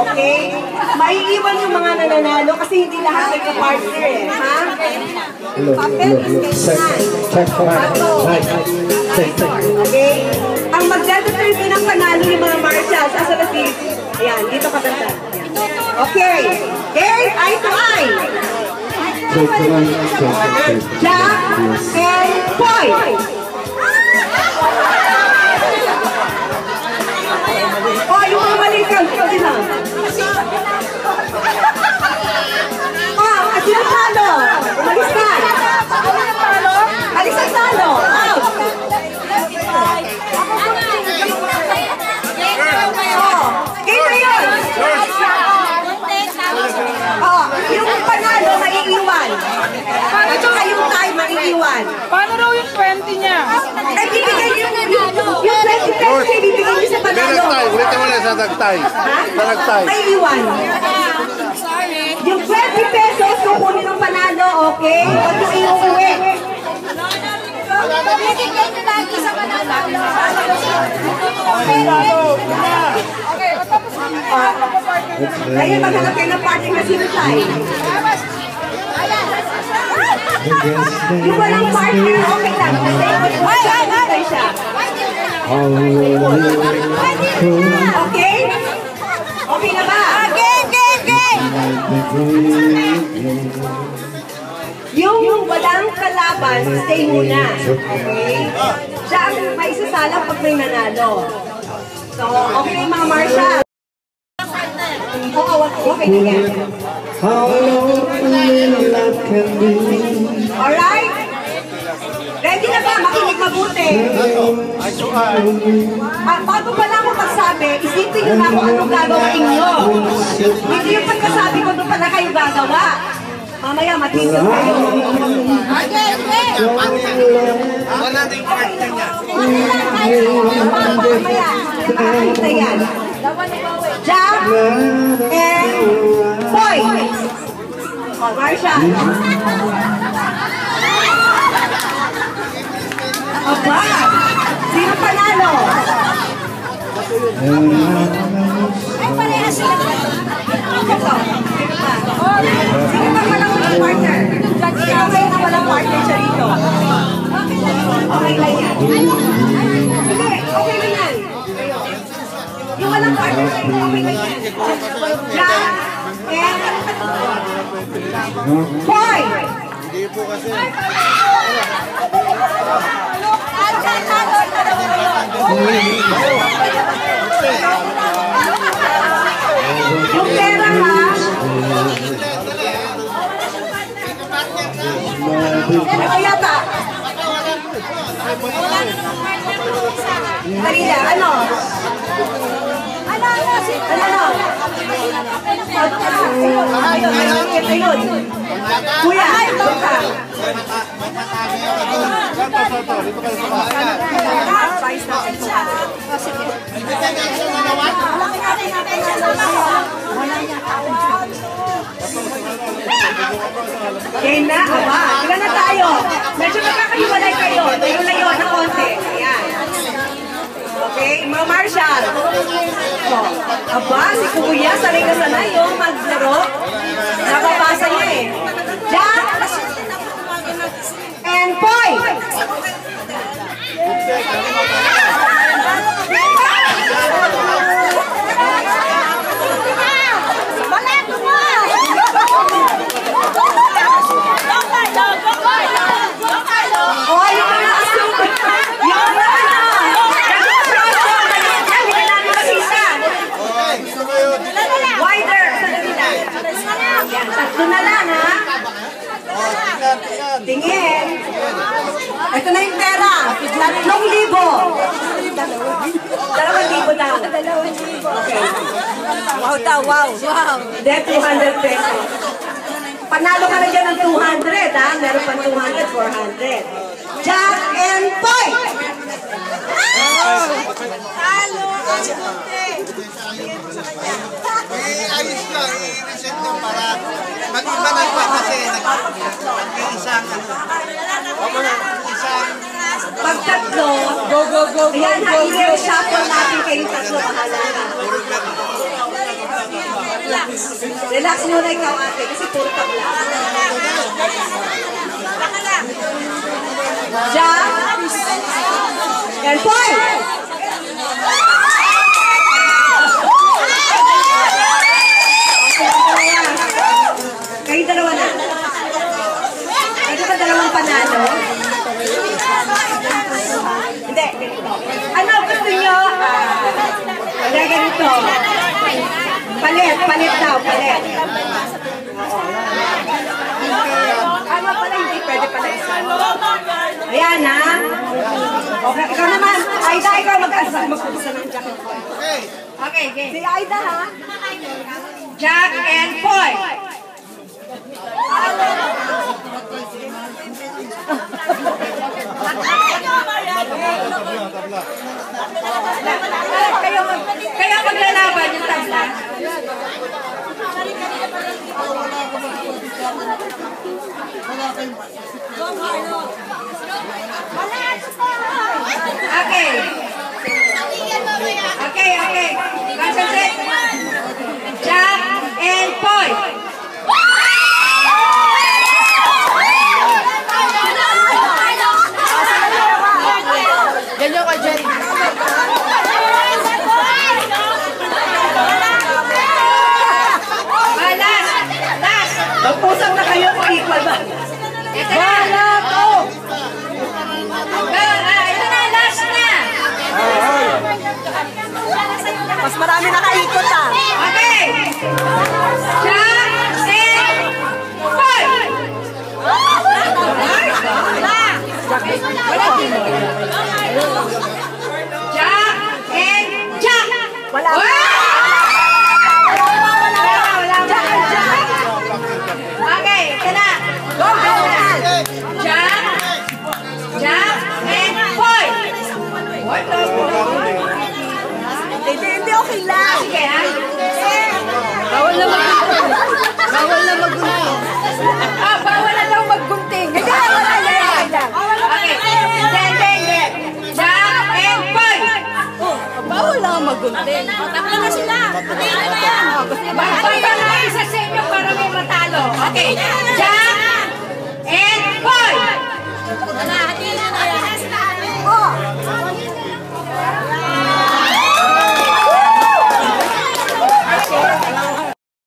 okay? Maiiwan yung mga nananalo kasi hindi lahat nagka-partner eh, ha? Papel is kailangan. Okay? Ang magdedetermine ng panalo yung mga marshals. Asa na si... Ayan, dito ka banda. Okay. Game, eye to eye. Jack and Poy. Oh, yung mga malikan. Ikaw din lang. Oh, at sino talo? Umalis ka. Alis ang talo. Out. Game na yun. Oh, yung panalo maiiwan. At saka yung tie maiiwan. Paano raw yung 20 niya? Ay, bibigay yung 20 pesos ay bibigay nyo sa panalo. Ulit mo na sa nagtay. Sa nagtay. Maiiwan. Yung 20 pesos kukunin ng panalo, okay? Huwag yung iuwi. Ngayon, maghanap kayo ng party na sino tayo. Yung walang partner, okay lang. Kasi siya. Okay? Okay na ba? Game! Yung walang kalaban, stay muna. Okay? Siya ang may isasalang pag may nanalo. So, okay mga marshal. Oo, okay na yan. Alright? Ready na ba? Makinig mabuti. Bago pa lang ako magsabi, isipin nyo na kung anong gagawin nyo. Hindi yung pagkasabi ko doon pala kayo gagawa. Mamaya matigil kayo. Wala din partner niya. Mamaya, nakakita yan. Jack and Poy. O, Marshall. Aba! Sino panalo? Ay, parehas sila. Sino pa? Sino pa walang partner? Sino kayo na walang partner siya rito? Okay lang yan. Hindi, okay lang yan. Yung walang partner siya rito, okay lang yan. Jack and Poy! Hindi po kasi. Yung pera ha? Ano yata? Karina, ano? Ayun. Kuya, ito ka. Game na, aba. Ilan na tayo? Medyo nakakahiwalay kayo. Tayo-layo na konti. Ayan. Okay, mga Marshall. Aba, si Kuya, sanay na sanay yung maglaro. Nakapasa niya eh. Jack and Poy. Tatlo na lang, ha? Tingin. Ito na yung pera. 3,000. 2,000 daw. Okay. Wow daw, wow. Hindi, 200 pesos. Panalo ka na dyan ng 200, ha? Meron pang 200, 400. Jack and Poy! Talo! Ayos lang, i-reset nyo para mag-iba na pa kasi nag-iisang pagtatlo, ayan, i-shuffle natin kayong tatlo, bahala na. Relax muna ikaw ate, kasi puro tabla. Jack. And Paul. Kayo dalawa na. Kayo ba dalawang panalo? Hindi, ganito. Ano gusto nyo? Hindi, ganito. Palit daw, palit. Ano pala, hindi pwede pala isa. Ayan, ha? Okay, ikaw naman. Aida, ikaw mag-asa ng jacket. Okay, game. Si Aida, ha? Jack and Poy. Kaya maglalaban yung tabla. Okay. Okay. Concentrate. Jack and Poy. Ganyan ka, Jerry. Last. Magpusang na kayo kung equal ba? Ito na. Ito na, last na. Mas marami nakaikot ah. Okay. Jack and Poy. Jack and Jack. Wala. Okay, ito na. Go. Jack and Poy. Hindi, okay lang. Sige, ha? Bawal na